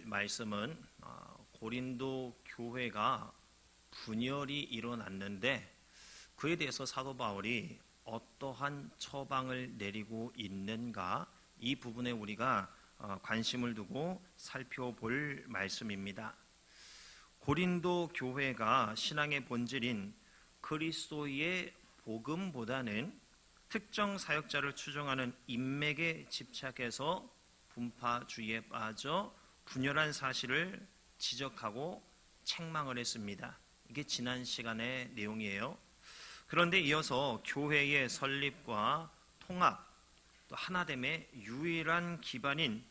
말씀은 고린도 교회가 분열이 일어났는데 그에 대해서 사도 바울이 어떠한 처방을 내리고 있는가, 이 부분에 우리가 관심을 두고 살펴볼 말씀입니다. 고린도 교회가 신앙의 본질인 그리스도의 복음보다는 특정 사역자를 추종하는 인맥에 집착해서 분파주의에 빠져 분열한 사실을 지적하고 책망을 했습니다. 이게 지난 시간의 내용이에요. 그런데 이어서 교회의 설립과 통합, 또 하나됨의 유일한 기반인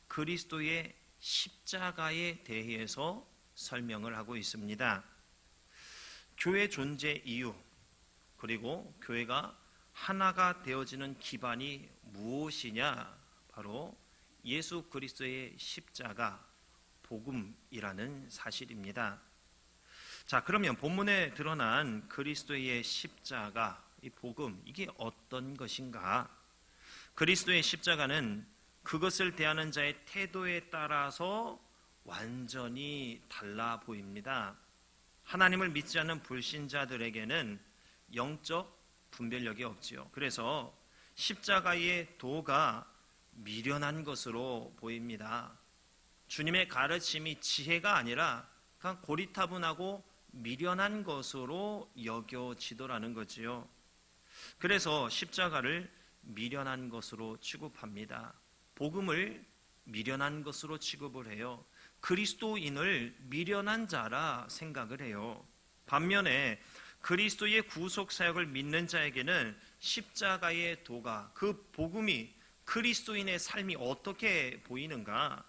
그리스도의 십자가에 대해서 설명을 하고 있습니다. 교회 존재 이유, 그리고 교회가 하나가 되어지는 기반이 무엇이냐? 바로 예수 그리스도의 십자가, 복음이라는 사실입니다. 자, 그러면 본문에 드러난 그리스도의 십자가, 이 복음, 이게 어떤 것인가? 그리스도의 십자가는 그것을 대하는 자의 태도에 따라서 완전히 달라 보입니다. 하나님을 믿지 않는 불신자들에게는 영적 분별력이 없지요. 그래서 십자가의 도가 미련한 것으로 보입니다. 주님의 가르침이 지혜가 아니라 그냥 고리타분하고 미련한 것으로 여겨지더라는 거지요. 그래서 십자가를 미련한 것으로 취급합니다. 복음을 미련한 것으로 취급을 해요. 그리스도인을 미련한 자라 생각을 해요. 반면에 그리스도의 구속 사역을 믿는 자에게는 십자가의 도가, 그 복음이 그리스도인의 삶이 어떻게 보이는가?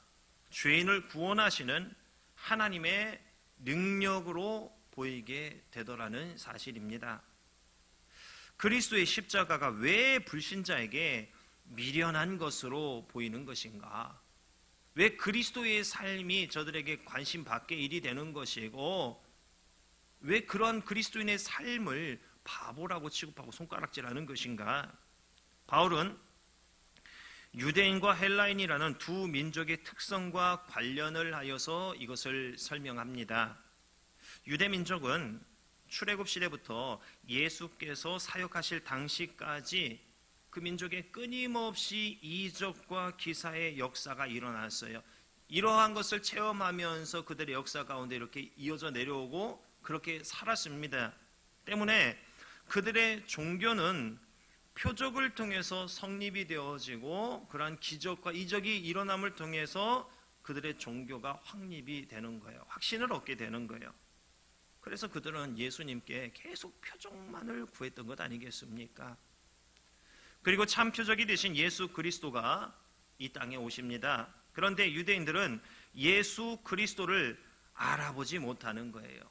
죄인을 구원하시는 하나님의 능력으로 보이게 되더라는 사실입니다. 그리스도의 십자가가 왜 불신자에게 미련한 것으로 보이는 것인가? 왜 그리스도의 삶이 저들에게 관심 밖의 일이 되는 것이고, 왜 그런 그리스도인의 삶을 바보라고 취급하고 손가락질하는 것인가? 바울은 유대인과 헬라인이라는 두 민족의 특성과 관련을 하여서 이것을 설명합니다. 유대 민족은 출애굽 시대부터 예수께서 사역하실 당시까지 그 민족에 끊임없이 이적과 기사의 역사가 일어났어요. 이러한 것을 체험하면서 그들의 역사 가운데 이렇게 이어져 내려오고 그렇게 살았습니다. 때문에 그들의 종교는 표적을 통해서 성립이 되어지고 그러한 기적과 이적이 일어남을 통해서 그들의 종교가 확립이 되는 거예요. 확신을 얻게 되는 거예요. 그래서 그들은 예수님께 계속 표적만을 구했던 것 아니겠습니까? 그리고 참 표적이 되신 예수 그리스도가 이 땅에 오십니다. 그런데 유대인들은 예수 그리스도를 알아보지 못하는 거예요.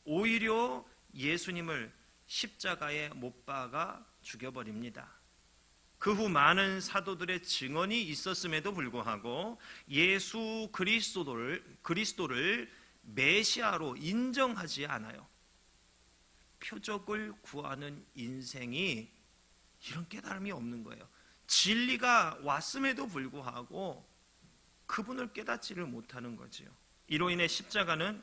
오히려 예수님을 십자가에 못 박아 죽여버립니다. 그 후 많은 사도들의 증언이 있었음에도 불구하고 예수 그리스도를 메시아로 인정하지 않아요. 표적을 구하는 인생이 이런 깨달음이 없는 거예요. 진리가 왔음에도 불구하고 그분을 깨닫지를 못하는 거지요. 이로 인해 십자가는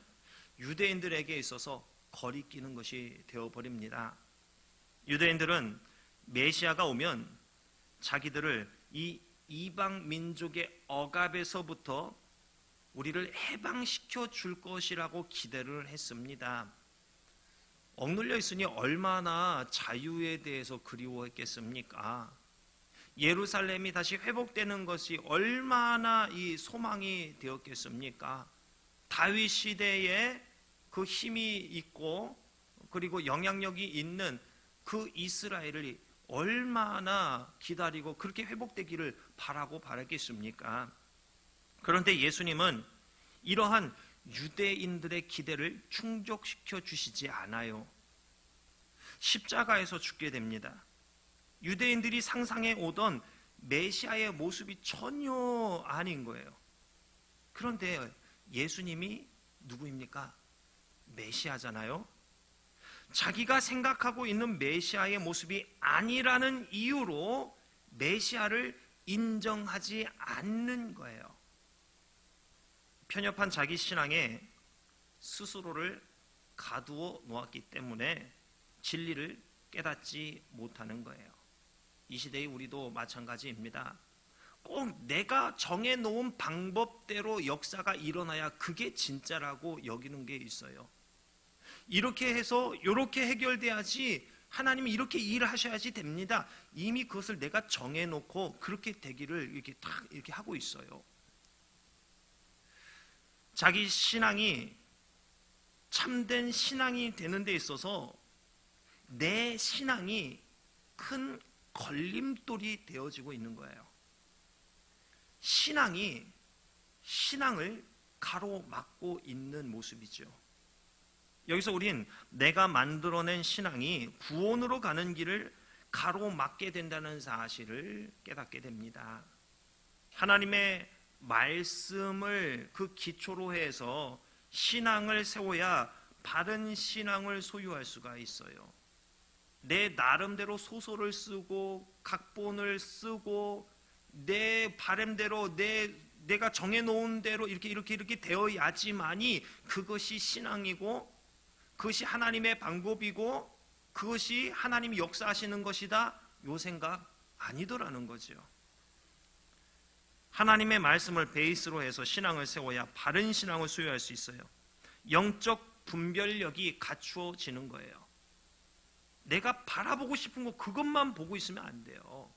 유대인들에게 있어서 거리끼는 것이 되어버립니다. 유대인들은 메시아가 오면 자기들을 이 이방 민족의 억압에서부터 우리를 해방시켜 줄 것이라고 기대를 했습니다. 억눌려 있으니 얼마나 자유에 대해서 그리워했겠습니까? 예루살렘이 다시 회복되는 것이 얼마나 이 소망이 되었겠습니까? 다윗 시대에 그 힘이 있고 그리고 영향력이 있는 그 이스라엘을 얼마나 기다리고 그렇게 회복되기를 바라고 바랐겠습니까? 그런데 예수님은 이러한 유대인들의 기대를 충족시켜 주시지 않아요. 십자가에서 죽게 됩니다. 유대인들이 상상해 오던 메시아의 모습이 전혀 아닌 거예요. 그런데 예수님이 누구입니까? 메시아잖아요. 자기가 생각하고 있는 메시아의 모습이 아니라는 이유로 메시아를 인정하지 않는 거예요. 편협한 자기 신앙에 스스로를 가두어 놓았기 때문에 진리를 깨닫지 못하는 거예요. 이 시대의 우리도 마찬가지입니다. 꼭 내가 정해놓은 방법대로 역사가 일어나야 그게 진짜라고 여기는 게 있어요. 이렇게 해서 이렇게 해결돼야지, 하나님이 이렇게 일하셔야지 됩니다. 이미 그것을 내가 정해놓고 그렇게 되기를 이렇게 딱 이렇게 하고 있어요. 자기 신앙이 참된 신앙이 되는 데 있어서 내 신앙이 큰 걸림돌이 되어지고 있는 거예요. 신앙이 신앙을 가로막고 있는 모습이죠. 여기서 우린 내가 만들어낸 신앙이 구원으로 가는 길을 가로막게 된다는 사실을 깨닫게 됩니다. 하나님의 말씀을 그 기초로 해서 신앙을 세워야 바른 신앙을 소유할 수가 있어요. 내 나름대로 소설을 쓰고 각본을 쓰고 내 바람대로 내가 정해놓은 대로 이렇게 되어야지만이 그것이 신앙이고 그것이 하나님의 방법이고 그것이 하나님이 역사하시는 것이다, 요 생각 아니더라는 거죠. 하나님의 말씀을 베이스로 해서 신앙을 세워야 바른 신앙을 소유할 수 있어요. 영적 분별력이 갖추어지는 거예요. 내가 바라보고 싶은 거 그것만 보고 있으면 안 돼요.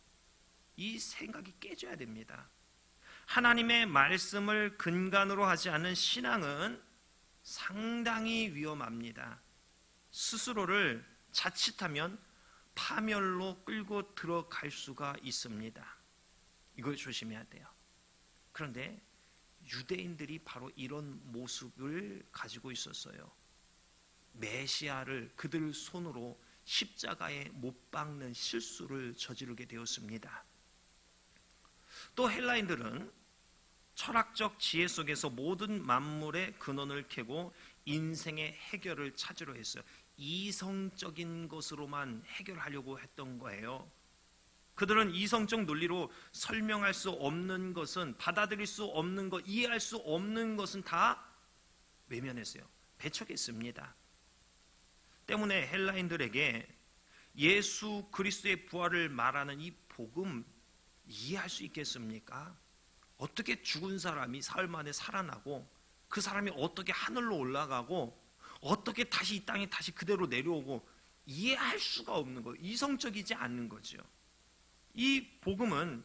이 생각이 깨져야 됩니다. 하나님의 말씀을 근간으로 하지 않는 신앙은 상당히 위험합니다. 스스로를 자칫하면 파멸로 끌고 들어갈 수가 있습니다. 이걸 조심해야 돼요. 그런데 유대인들이 바로 이런 모습을 가지고 있었어요. 메시아를 그들 손으로 십자가에 못 박는 실수를 저지르게 되었습니다. 또 헬라인들은 철학적 지혜 속에서 모든 만물의 근원을 캐고 인생의 해결을 찾으려 했어요. 이성적인 것으로만 해결하려고 했던 거예요. 그들은 이성적 논리로 설명할 수 없는 것은, 받아들일 수 없는 것, 이해할 수 없는 것은 다 외면했어요. 배척했습니다. 때문에 헬라인들에게 예수 그리스도의 부활을 말하는 이 복음 이해할 수 있겠습니까? 어떻게 죽은 사람이 사흘 만에 살아나고 그 사람이 어떻게 하늘로 올라가고 어떻게 다시 이 땅에 다시 그대로 내려오고 이해할 수가 없는 거예요. 이성적이지 않는 거죠. 이 복음은,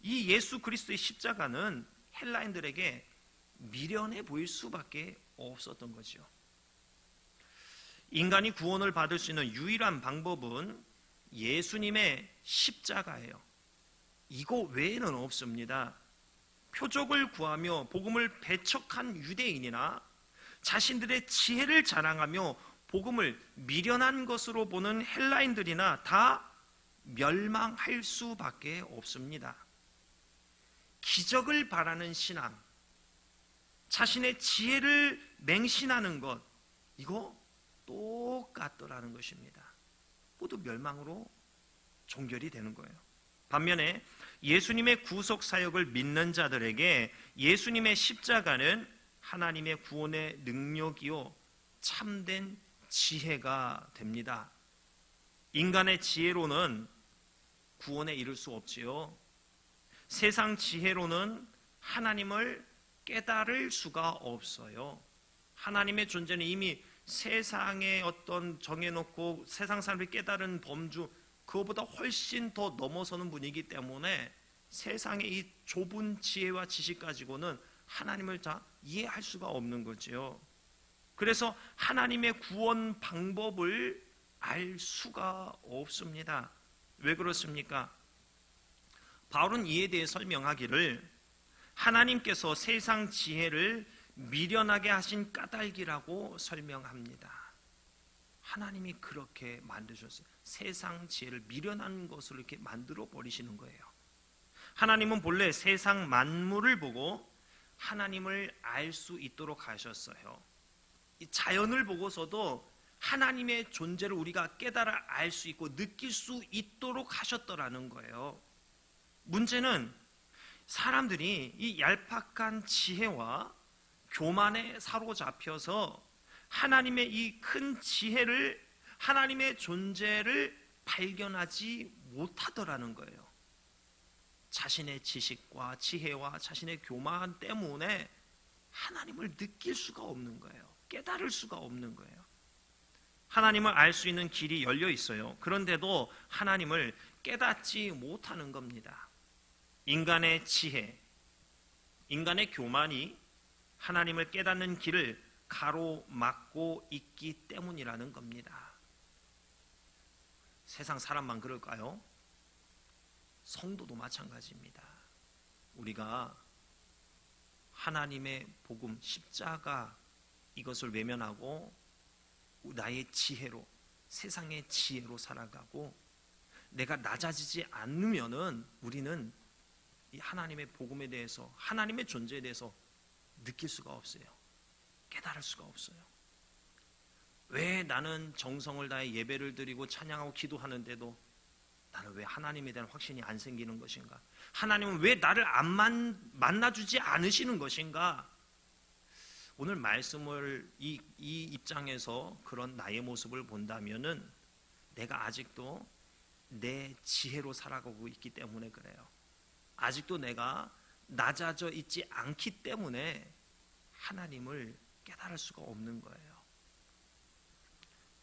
이 예수 그리스도의 십자가는 헬라인들에게 미련해 보일 수밖에 없었던 거죠. 인간이 구원을 받을 수 있는 유일한 방법은 예수님의 십자가예요. 이거 외에는 없습니다. 표적을 구하며 복음을 배척한 유대인이나 자신들의 지혜를 자랑하며 복음을 미련한 것으로 보는 헬라인들이나 다 멸망할 수밖에 없습니다. 기적을 바라는 신앙, 자신의 지혜를 맹신하는 것, 이거 똑같더라는 것입니다. 모두 멸망으로 종결이 되는 거예요. 반면에 예수님의 구속 사역을 믿는 자들에게 예수님의 십자가는 하나님의 구원의 능력이요 참된 지혜가 됩니다. 인간의 지혜로는 구원에 이를 수 없지요. 세상 지혜로는 하나님을 깨달을 수가 없어요. 하나님의 존재는 이미 세상에 어떤 정해놓고 세상 사람들이 깨달은 범주, 그거보다 훨씬 더 넘어서는 분이기 때문에 세상의 이 좁은 지혜와 지식 가지고는 하나님을 다 이해할 수가 없는 거지요. 그래서 하나님의 구원 방법을 알 수가 없습니다. 왜 그렇습니까? 바울은 이에 대해 설명하기를 하나님께서 세상 지혜를 미련하게 하신 까닭이라고 설명합니다. 하나님이 그렇게 만드셨어요. 세상 지혜를 미련한 것으로 이렇게 만들어 버리시는 거예요. 하나님은 본래 세상 만물을 보고 하나님을 알 수 있도록 하셨어요. 이 자연을 보고서도 하나님의 존재를 우리가 깨달아 알 수 있고 느낄 수 있도록 하셨더라는 거예요. 문제는 사람들이 이 얄팍한 지혜와 교만에 사로잡혀서 하나님의 이 큰 지혜를, 하나님의 존재를 발견하지 못하더라는 거예요. 자신의 지식과 지혜와 자신의 교만 때문에 하나님을 느낄 수가 없는 거예요. 깨달을 수가 없는 거예요. 하나님을 알 수 있는 길이 열려 있어요. 그런데도 하나님을 깨닫지 못하는 겁니다. 인간의 지혜, 인간의 교만이 하나님을 깨닫는 길을 가로막고 있기 때문이라는 겁니다. 세상 사람만 그럴까요? 성도도 마찬가지입니다. 우리가 하나님의 복음, 십자가 이것을 외면하고 나의 지혜로, 세상의 지혜로 살아가고 내가 낮아지지 않으면은 우리는 이 하나님의 복음에 대해서, 하나님의 존재에 대해서 느낄 수가 없어요. 깨달을 수가 없어요. 왜 나는 정성을 다해 예배를 드리고 찬양하고 기도하는데도 나는 왜 하나님에 대한 확신이 안 생기는 것인가? 하나님은 왜 나를 안 만나주지 않으시는 것인가? 오늘 말씀을 이 입장에서 그런 나의 모습을 본다면은 내가 아직도 내 지혜로 살아가고 있기 때문에 그래요. 아직도 내가 낮아져 있지 않기 때문에 하나님을 깨달을 수가 없는 거예요.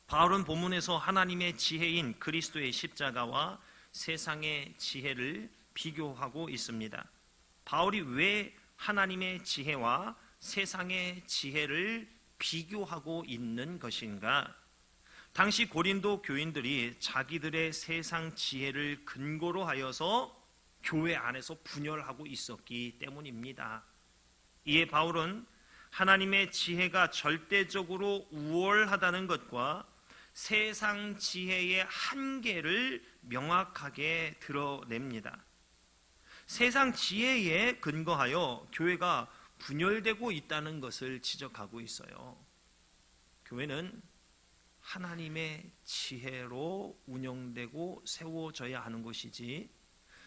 바울은 본문에서 하나님의 지혜인 그리스도의 십자가와 세상의 지혜를 비교하고 있습니다. 바울이 왜 하나님의 지혜와 세상의 지혜를 비교하고 있는 것인가? 당시 고린도 교인들이 자기들의 세상 지혜를 근거로 하여서 교회 안에서 분열하고 있었기 때문입니다. 이에 바울은 하나님의 지혜가 절대적으로 우월하다는 것과 세상 지혜의 한계를 명확하게 드러냅니다. 세상 지혜에 근거하여 교회가 분열되고 있다는 것을 지적하고 있어요. 교회는 하나님의 지혜로 운영되고 세워져야 하는 것이지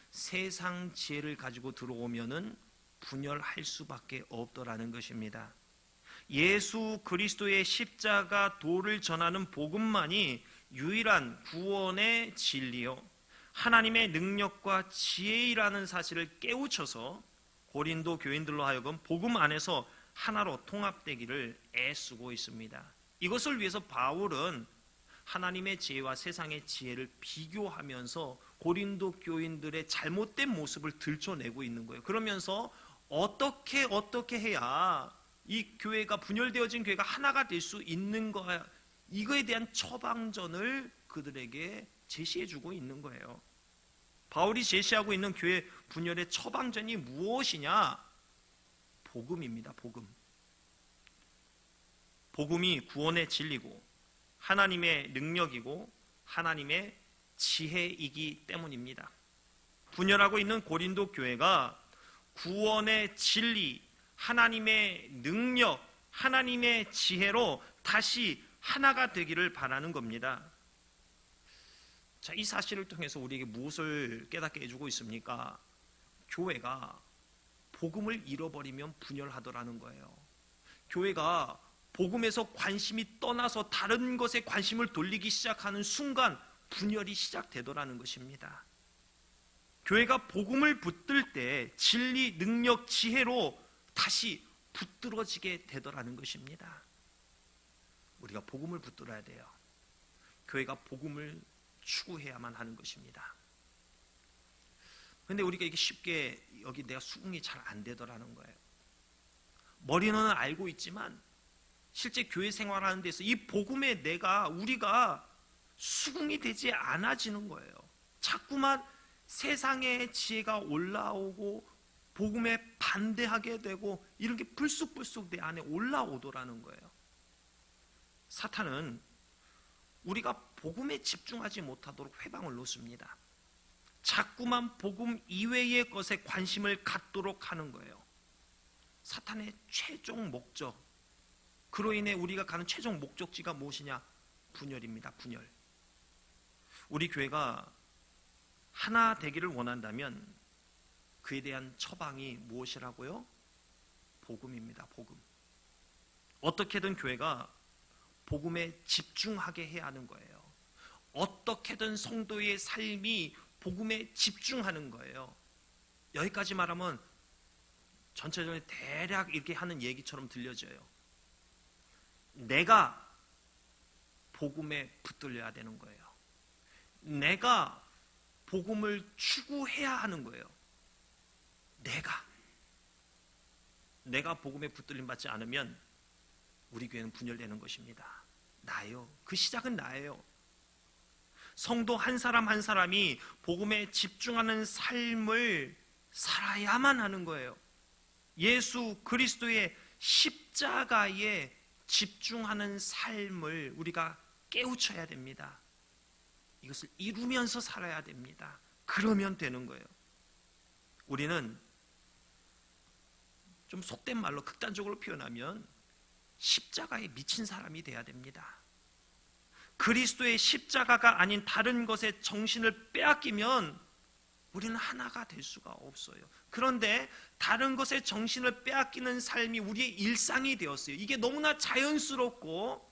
세상 지혜를 가지고 들어오면은 분열할 수밖에 없더라는 것입니다. 예수 그리스도의 십자가 도를 전하는 복음만이 유일한 구원의 진리요 하나님의 능력과 지혜이라는 사실을 깨우쳐서 고린도 교인들로 하여금 복음 안에서 하나로 통합되기를 애쓰고 있습니다. 이것을 위해서 바울은 하나님의 지혜와 세상의 지혜를 비교하면서 고린도 교인들의 잘못된 모습을 들춰내고 있는 거예요. 그러면서 어떻게 해야 이 교회가 분열되어진 교회가 하나가 될 수 있는 거야, 이거에 대한 처방전을 그들에게 제시해주고 있는 거예요. 바울이 제시하고 있는 교회 분열의 처방전이 무엇이냐? 복음입니다. 복음이 구원의 진리고 하나님의 능력이고 하나님의 지혜이기 때문입니다. 분열하고 있는 고린도 교회가 구원의 진리, 하나님의 능력, 하나님의 지혜로 다시 하나가 되기를 바라는 겁니다. 자, 이 사실을 통해서 우리에게 무엇을 깨닫게 해주고 있습니까? 교회가 복음을 잃어버리면 분열하더라는 거예요. 교회가 복음에서 관심이 떠나서 다른 것에 관심을 돌리기 시작하는 순간 분열이 시작되더라는 것입니다. 교회가 복음을 붙들 때 진리, 능력, 지혜로 다시 붙들어지게 되더라는 것입니다. 우리가 복음을 붙들어야 돼요. 교회가 복음을 추구해야만 하는 것입니다. 그런데 우리가 이게 쉽게 여기 내가 수긍이 잘 안 되더라는 거예요. 머리는 알고 있지만 실제 교회 생활하는 데서 이 복음에 우리가 수긍이 되지 않아지는 거예요. 자꾸만 세상의 지혜가 올라오고 복음에 반대하게 되고 이런 게 불쑥불쑥 내 안에 올라오더라는 거예요. 사탄은 우리가 복음에 집중하지 못하도록 회방을 놓습니다. 자꾸만 복음 이외의 것에 관심을 갖도록 하는 거예요. 사탄의 최종 목적, 그로 인해 우리가 가는 최종 목적지가 무엇이냐? 분열입니다. 분열. 우리 교회가 하나 되기를 원한다면 그에 대한 처방이 무엇이라고요? 복음입니다. 복음. 어떻게든 교회가 복음에 집중하게 해야 하는 거예요. 어떻게든 성도의 삶이 복음에 집중하는 거예요. 여기까지 말하면 전체적으로 대략 이렇게 하는 얘기처럼 들려져요. 내가 복음에 붙들려야 되는 거예요. 내가 복음을 추구해야 하는 거예요. 내가 복음에 붙들림 받지 않으면 우리 교회는 분열되는 것입니다. 나예요. 그 시작은 나예요. 성도 한 사람 한 사람이 복음에 집중하는 삶을 살아야만 하는 거예요. 예수 그리스도의 십자가에 집중하는 삶을 우리가 깨우쳐야 됩니다. 이것을 이루면서 살아야 됩니다. 그러면 되는 거예요. 우리는 좀 속된 말로 극단적으로 표현하면 십자가에 미친 사람이 돼야 됩니다. 그리스도의 십자가가 아닌 다른 것에 정신을 빼앗기면 우리는 하나가 될 수가 없어요. 그런데 다른 것에 정신을 빼앗기는 삶이 우리의 일상이 되었어요. 이게 너무나 자연스럽고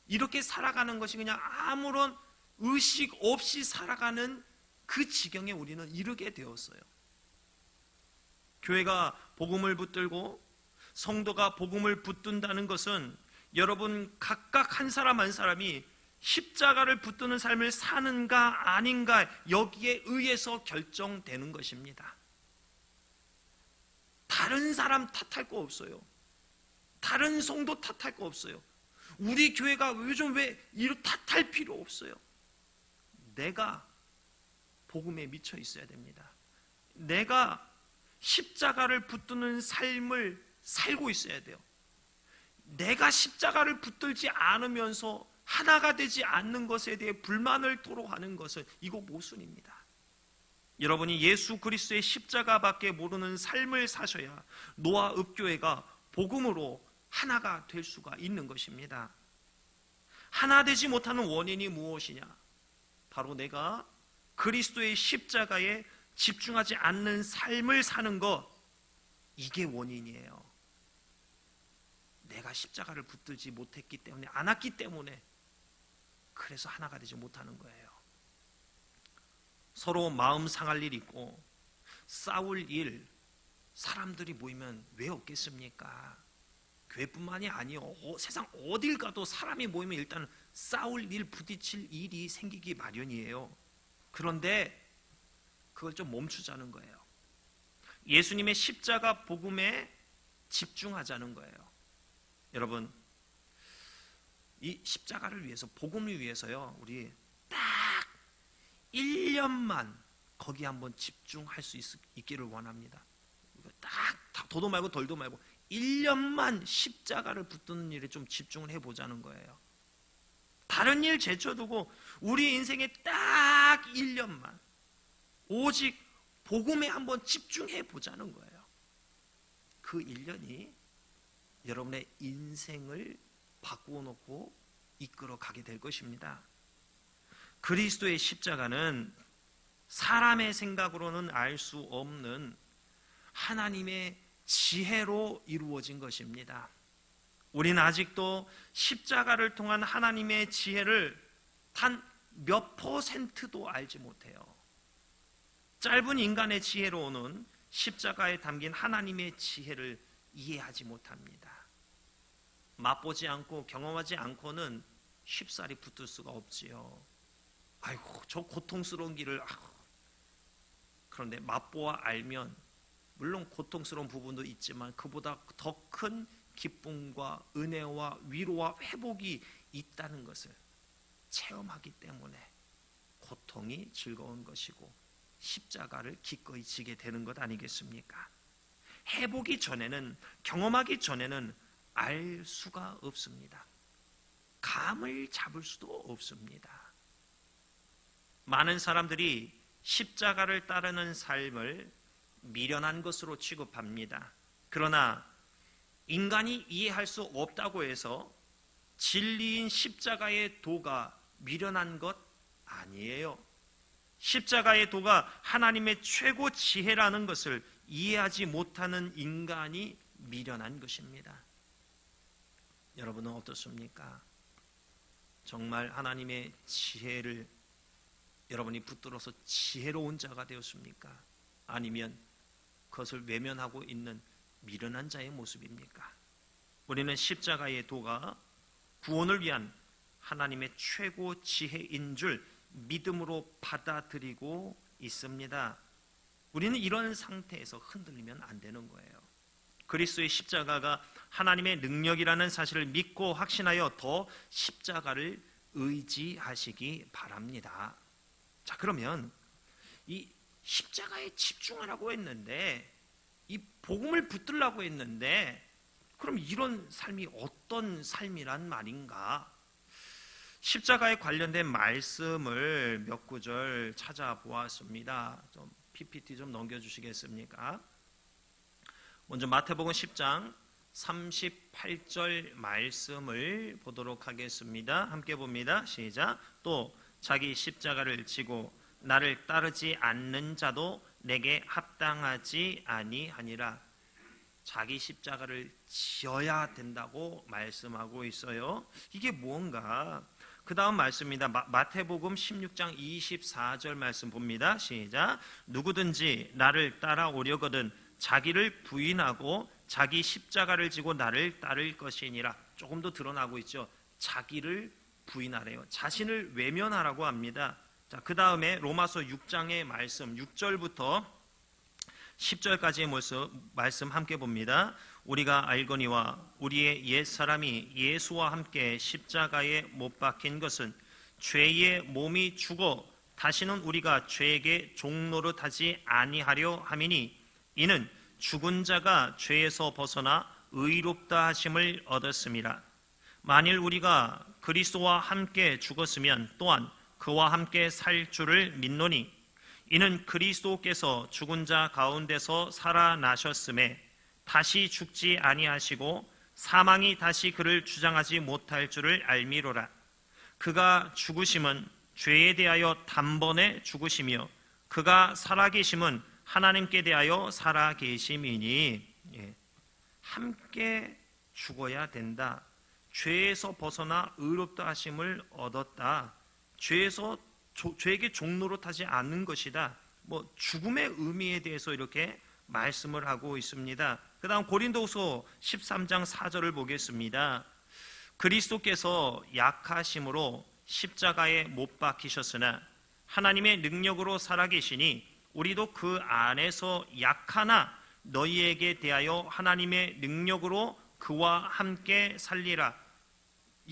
이렇게 살아가는 것이 그냥 아무런 의식 없이 살아가는 그 지경에 우리는 이르게 되었어요. 교회가 복음을 붙들고 성도가 복음을 붙든다는 것은 여러분 각각 한 사람 한 사람이 십자가를 붙드는 삶을 사는가 아닌가 여기에 의해서 결정되는 것입니다. 다른 사람 탓할 거 없어요. 다른 성도 탓할 거 없어요. 우리 교회가 요즘 왜 이렇게 탓할 필요 없어요. 내가 복음에 미쳐 있어야 됩니다. 내가 십자가를 붙드는 삶을 살고 있어야 돼요. 내가 십자가를 붙들지 않으면서 하나가 되지 않는 것에 대해 불만을 토로하는 것은 이거 모순입니다. 여러분이 예수 그리스도의 십자가밖에 모르는 삶을 사셔야 노아 읍교회가 복음으로 하나가 될 수가 있는 것입니다. 하나 되지 못하는 원인이 무엇이냐? 바로 내가 그리스도의 십자가에 집중하지 않는 삶을 사는 것, 이게 원인이에요. 내가 십자가를 붙들지 못했기 때문에, 않았기 때문에 그래서 하나가 되지 못하는 거예요. 서로 마음 상할 일 있고 싸울 일, 사람들이 모이면 왜 없겠습니까? 교회뿐만이 아니요, 세상 어딜 가도 사람이 모이면 일단 싸울 일, 부딪힐 일이 생기기 마련이에요. 그런데 그걸 좀 멈추자는 거예요. 예수님의 십자가 복음에 집중하자는 거예요. 여러분, 이 십자가를 위해서, 복음을 위해서요, 우리 딱 1년만 거기 한번 집중할 수 있기를 원합니다. 딱 도도 말고 덜도 말고 1년만 십자가를 붙드는 일에 좀 집중을 해보자는 거예요. 다른 일 제쳐두고 우리 인생에 딱 1년만 오직 복음에 한번 집중해 보자는 거예요. 그 1년이 여러분의 인생을 바꾸어 놓고 이끌어 가게 될 것입니다. 그리스도의 십자가는 사람의 생각으로는 알 수 없는 하나님의 지혜로 이루어진 것입니다. 우리는 아직도 십자가를 통한 하나님의 지혜를 단 몇 %도 알지 못해요. 짧은 인간의 지혜로는 십자가에 담긴 하나님의 지혜를 이해하지 못합니다. 맛보지 않고 경험하지 않고는 쉽사리 붙을 수가 없지요. 아이고, 저 고통스러운 길을, 그런데 맛보아 알면 물론 고통스러운 부분도 있지만 그보다 더 큰 기쁨과 은혜와 위로와 회복이 있다는 것을 체험하기 때문에 고통이 즐거운 것이고 십자가를 기꺼이 지게 되는 것 아니겠습니까? 해보기 전에는, 경험하기 전에는 알 수가 없습니다. 감을 잡을 수도 없습니다. 많은 사람들이 십자가를 따르는 삶을 미련한 것으로 취급합니다. 그러나 인간이 이해할 수 없다고 해서 진리인 십자가의 도가 미련한 것 아니에요. 십자가의 도가 하나님의 최고 지혜라는 것을 이해하지 못하는 인간이 미련한 것입니다. 여러분은 어떻습니까? 정말 하나님의 지혜를 여러분이 붙들어서 지혜로운 자가 되었습니까? 아니면 그것을 외면하고 있는 미련한 자의 모습입니까? 우리는 십자가의 도가 구원을 위한 하나님의 최고 지혜인 줄 믿음으로 받아들이고 있습니다. 우리는 이런 상태에서 흔들리면 안 되는 거예요. 그리스도의 십자가가 하나님의 능력이라는 사실을 믿고 확신하여 더 십자가를 의지하시기 바랍니다. 자, 그러면 이 십자가에 집중하라고 했는데, 이 복음을 붙들라고 했는데, 그럼 이런 삶이 어떤 삶이란 말인가? 십자가에 관련된 말씀을 몇 구절 찾아보았습니다. 좀 PPT 좀 넘겨주시겠습니까? 먼저 마태복음 10장 38절 말씀을 보도록 하겠습니다. 함께 봅니다. 시작. 또 자기 십자가를 지고 나를 따르지 않는 자도 내게 합당하지 아니하니라. 자기 십자가를 지어야 된다고 말씀하고 있어요. 이게 뭔가? 그 다음 말씀입니다. 마태복음 16장 24절 말씀 봅니다. 시작. 누구든지 나를 따라오려거든 자기를 부인하고 자기 십자가를 지고 나를 따를 것이니라. 조금 더 드러나고 있죠. 자기를 부인하래요. 자신을 외면하라고 합니다. 자, 그 다음에 로마서 6장의 말씀 6절부터 10절까지의 말씀 함께 봅니다. 우리가 알거니와 우리의 옛사람이 예수와 함께 십자가에 못 박힌 것은 죄의 몸이 죽어 다시는 우리가 죄에게 종노릇하지 아니하려 함이니 이는 죽은 자가 죄에서 벗어나 의롭다 하심을 얻었음이라. 만일 우리가 그리스도와 함께 죽었으면 또한 그와 함께 살 줄을 믿노니 이는 그리스도께서 죽은 자 가운데서 살아나셨음에 다시 죽지 아니하시고 사망이 다시 그를 주장하지 못할 줄을 알미로라. 그가 죽으심은 죄에 대하여 단번에 죽으시며 그가 살아계심은 하나님께 대하여 살아계심이니. 함께 죽어야 된다. 죄에서 벗어나 의롭다 하심을 얻었다. 죄에게 종노릇하지 않는 것이다. 죽음의 의미에 대해서 이렇게 말씀을 하고 있습니다. 그 다음 고린도후서 13장 4절을 보겠습니다. 그리스도께서 약하심으로 십자가에 못 박히셨으나 하나님의 능력으로 살아계시니 우리도 그 안에서 약하나 너희에게 대하여 하나님의 능력으로 그와 함께 살리라.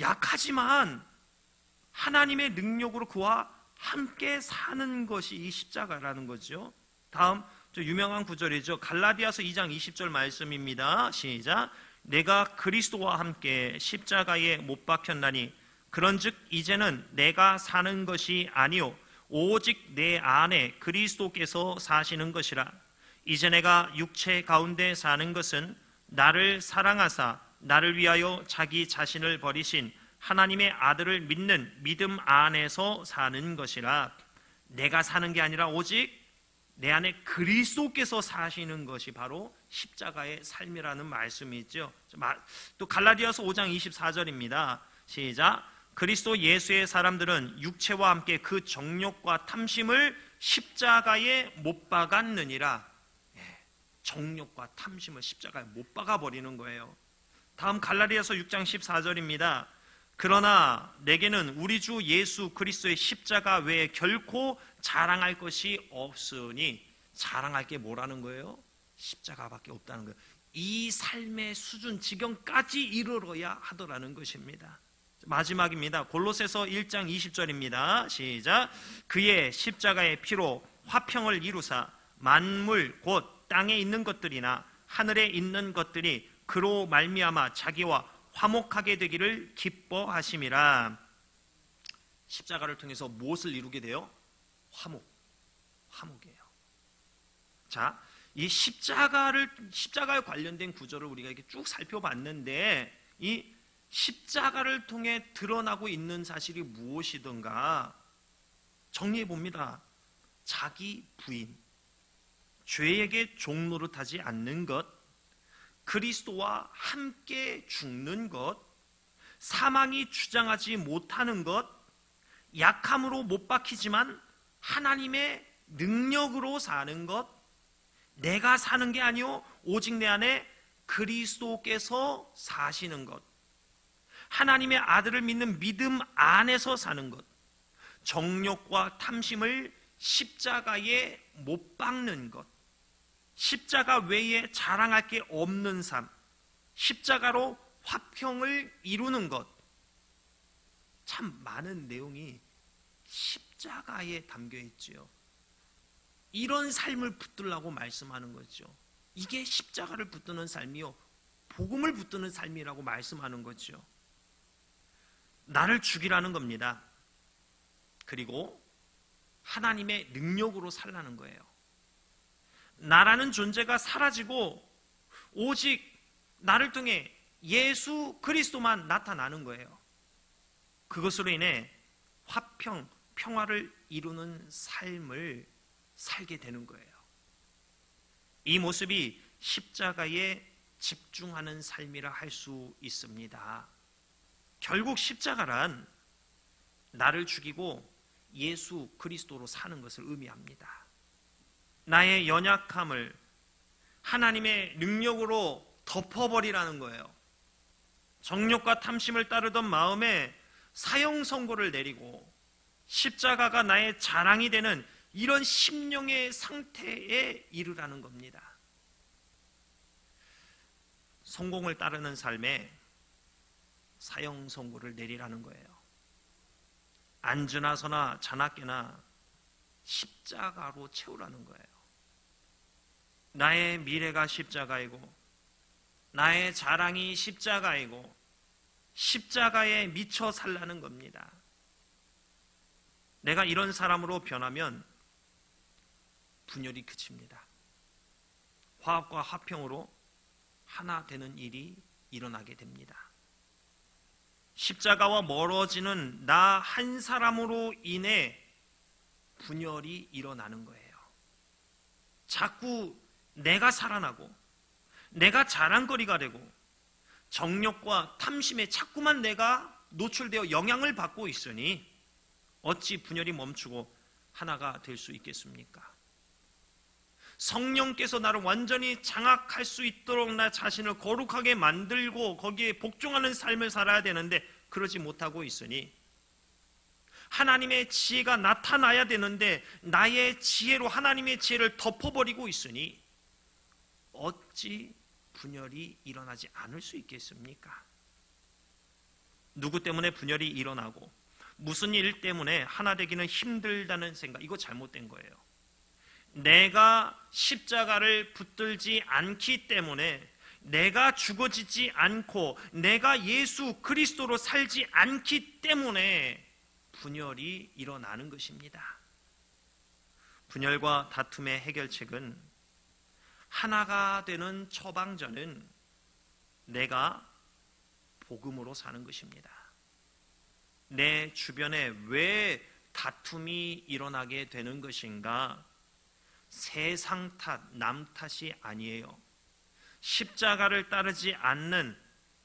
약하지만 하나님의 능력으로 그와 함께 사는 것이 이 십자가라는 거죠. 다음 유명한 구절이죠. 갈라디아서 2장 20절 말씀입니다. 시작. 내가 그리스도와 함께 십자가에 못 박혔나니 그런즉 이제는 내가 사는 것이 아니요 오직 내 안에 그리스도께서 사시는 것이라. 이제 내가 육체 가운데 사는 것은 나를 사랑하사 나를 위하여 자기 자신을 버리신 하나님의 아들을 믿는 믿음 안에서 사는 것이라. 내가 사는 게 아니라 오직 내 안에 그리스도께서 사시는 것이 바로 십자가의 삶이라는 말씀이죠. 또 갈라디아서 5장 24절입니다. 시작. 그리스도 예수의 사람들은 육체와 함께 그 정욕과 탐심을 십자가에 못 박았느니라. 정욕과 탐심을 십자가에 못 박아버리는 거예요. 다음 갈라디아서 6장 14절입니다. 그러나 내게는 우리 주 예수 그리스도의 십자가 외에 결코 자랑할 것이 없으니. 자랑할 게 뭐라는 거예요? 십자가밖에 없다는 거예요. 이 삶의 수준 지경까지 이르러야 하더라는 것입니다. 마지막입니다. 골로새서 1장 20절입니다. 시작. 그의 십자가의 피로 화평을 이루사 만물 곧 땅에 있는 것들이나 하늘에 있는 것들이 그로 말미암아 자기와 화목하게 되기를 기뻐하심이라. 십자가를 통해서 무엇을 이루게 돼요? 화목이에요. 자, 이 십자가에 관련된 구절을 우리가 이렇게 쭉 살펴봤는데 이 십자가를 통해 드러나고 있는 사실이 무엇이든가 정리해 봅니다. 자기 부인, 죄에게 종노릇하지 않는 것, 그리스도와 함께 죽는 것, 사망이 주장하지 못하는 것, 약함으로 못 박히지만 하나님의 능력으로 사는 것, 내가 사는 게 아니요 오직 내 안에 그리스도께서 사시는 것, 하나님의 아들을 믿는 믿음 안에서 사는 것, 정욕과 탐심을 십자가에 못 박는 것, 십자가 외에 자랑할 게 없는 삶, 십자가로 화평을 이루는 것, 참 많은 내용이 십자가에 담겨 있지요. 이런 삶을 붙들라고 말씀하는 거죠. 이게 십자가를 붙드는 삶이요, 복음을 붙드는 삶이라고 말씀하는 거죠. 나를 죽이라는 겁니다. 그리고 하나님의 능력으로 살라는 거예요. 나라는 존재가 사라지고 오직 나를 통해 예수 그리스도만 나타나는 거예요. 그것으로 인해 화평, 평화를 이루는 삶을 살게 되는 거예요. 이 모습이 십자가에 집중하는 삶이라 할 수 있습니다. 결국 십자가란 나를 죽이고 예수 그리스도로 사는 것을 의미합니다. 나의 연약함을 하나님의 능력으로 덮어버리라는 거예요. 정욕과 탐심을 따르던 마음에 사형 선고를 내리고 십자가가 나의 자랑이 되는 이런 심령의 상태에 이르라는 겁니다. 성공을 따르는 삶에 사형 선고를 내리라는 거예요. 안주나 서나 자나깨나 십자가로 채우라는 거예요. 나의 미래가 십자가이고 나의 자랑이 십자가이고 십자가에 미쳐 살라는 겁니다. 내가 이런 사람으로 변하면 분열이 그칩니다. 화합과 화평으로 하나 되는 일이 일어나게 됩니다. 십자가와 멀어지는 나 한 사람으로 인해 분열이 일어나는 거예요. 자꾸 내가 살아나고 내가 자랑거리가 되고 정욕과 탐심에 자꾸만 내가 노출되어 영향을 받고 있으니 어찌 분열이 멈추고 하나가 될 수 있겠습니까? 성령께서 나를 완전히 장악할 수 있도록 나 자신을 거룩하게 만들고 거기에 복종하는 삶을 살아야 되는데 그러지 못하고 있으니, 하나님의 지혜가 나타나야 되는데 나의 지혜로 하나님의 지혜를 덮어버리고 있으니 어찌 분열이 일어나지 않을 수 있겠습니까? 누구 때문에 분열이 일어나고 무슨 일 때문에 하나 되기는 힘들다는 생각, 이거 잘못된 거예요. 내가 십자가를 붙들지 않기 때문에, 내가 죽어지지 않고 내가 예수 그리스도로 살지 않기 때문에 분열이 일어나는 것입니다. 분열과 다툼의 해결책은 하나가 되는 처방전은 내가 복음으로 사는 것입니다. 내 주변에 왜 다툼이 일어나게 되는 것인가? 세상 탓, 남 탓이 아니에요. 십자가를 따르지 않는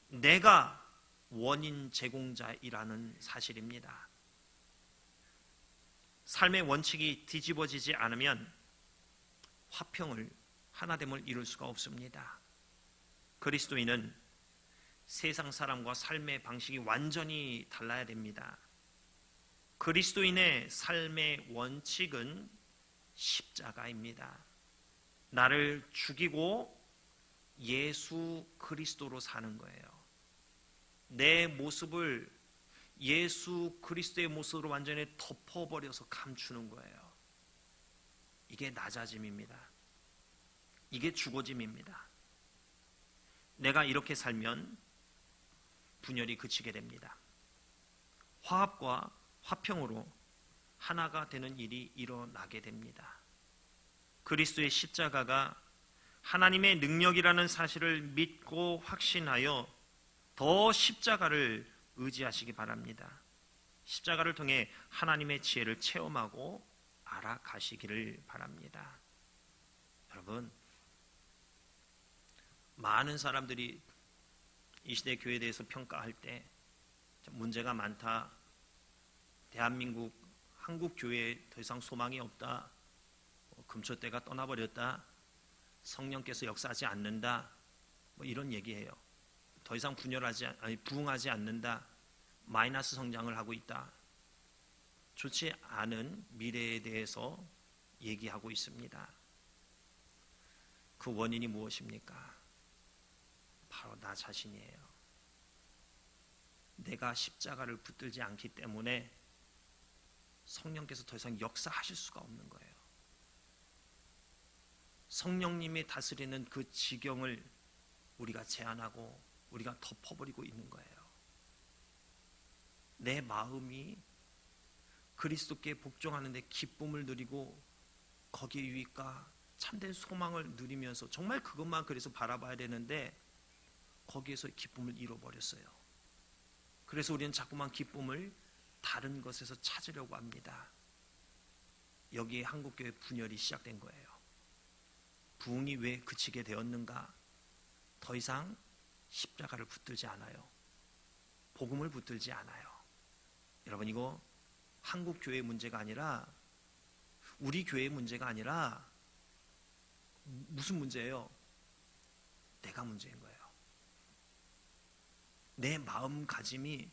내가 원인 제공자이라는 사실입니다. 삶의 원칙이 뒤집어지지 않으면 화평을, 하나됨을 이룰 수가 없습니다. 그리스도인은 세상 사람과 삶의 방식이 완전히 달라야 됩니다. 그리스도인의 삶의 원칙은 십자가입니다. 나를 죽이고 예수 그리스도로 사는 거예요. 내 모습을 예수 그리스도의 모습으로 완전히 덮어버려서 감추는 거예요. 이게 낮아짐입니다. 이게 죽어짐입니다. 내가 이렇게 살면 분열이 그치게 됩니다. 화합과 화평으로 하나가 되는 일이 일어나게 됩니다. 그리스도의 십자가가 하나님의 능력이라는 사실을 믿고 확신하여 더 십자가를 의지하시기 바랍니다. 십자가를 통해 하나님의 지혜를 체험하고 알아가시기를 바랍니다. 여러분, 많은 사람들이 이 시대 교회에 대해서 평가할 때 문제가 많다. 대한민국 한국 교회에 더 이상 소망이 없다. 금초 때가 떠나버렸다. 성령께서 역사하지 않는다. 이런 얘기해요. 더 이상 부흥하지 않는다. 마이너스 성장을 하고 있다. 좋지 않은 미래에 대해서 얘기하고 있습니다. 그 원인이 무엇입니까? 바로 나 자신이에요. 내가 십자가를 붙들지 않기 때문에 성령께서 더 이상 역사하실 수가 없는 거예요. 성령님이 다스리는 그 지경을 우리가 제한하고 우리가 덮어버리고 있는 거예요. 내 마음이 그리스도께 복종하는 데 기쁨을 누리고 거기에 유익과 참된 소망을 누리면서 정말 그것만 그래서 바라봐야 되는데 거기에서 기쁨을 잃어버렸어요. 그래서 우리는 자꾸만 기쁨을 다른 것에서 찾으려고 합니다. 여기에 한국교회 분열이 시작된 거예요. 부흥이 왜 그치게 되었는가? 더 이상 십자가를 붙들지 않아요. 복음을 붙들지 않아요. 여러분, 이거 한국 교회의 문제가 아니라 우리 교회의 문제가 아니라 무슨 문제예요? 내가 문제인 거예요. 내 마음가짐이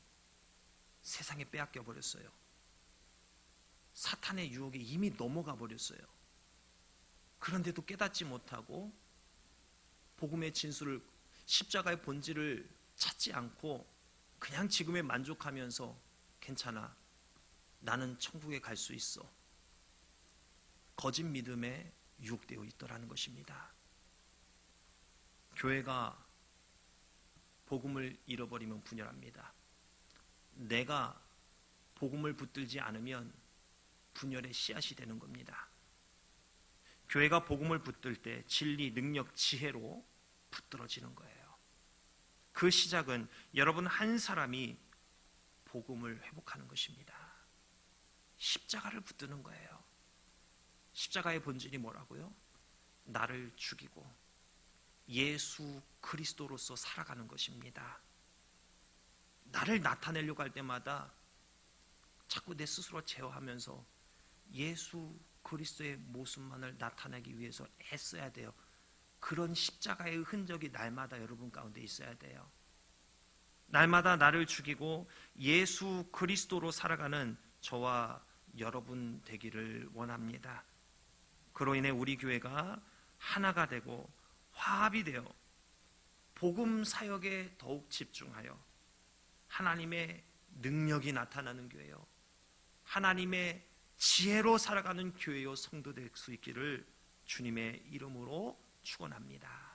세상에 빼앗겨 버렸어요. 사탄의 유혹에 이미 넘어가 버렸어요. 그런데도 깨닫지 못하고 복음의 진수를, 십자가의 본질을 찾지 않고 그냥 지금에 만족하면서 괜찮아, 나는 천국에 갈 수 있어, 거짓 믿음에 유혹되어 있더라는 것입니다. 교회가 복음을 잃어버리면 분열합니다. 내가 복음을 붙들지 않으면 분열의 씨앗이 되는 겁니다. 교회가 복음을 붙들 때 진리, 능력, 지혜로 붙들어지는 거예요. 그 시작은 여러분 한 사람이 복음을 회복하는 것입니다. 십자가를 붙드는 거예요. 십자가의 본질이 뭐라고요? 나를 죽이고 예수 그리스도로서 살아가는 것입니다. 나를 나타내려고 할 때마다 자꾸 내 스스로 제어하면서 예수 그리스도의 모습만을 나타내기 위해서 애써야 돼요. 그런 십자가의 흔적이 날마다 여러분 가운데 있어야 돼요. 날마다 나를 죽이고 예수 그리스도로 살아가는 저와 여러분 되기를 원합니다. 그로 인해 우리 교회가 하나가 되고 화합이 되어 복음 사역에 더욱 집중하여 하나님의 능력이 나타나는 교회요, 하나님의 지혜로 살아가는 교회요 성도 될 수 있기를 주님의 이름으로 축원합니다.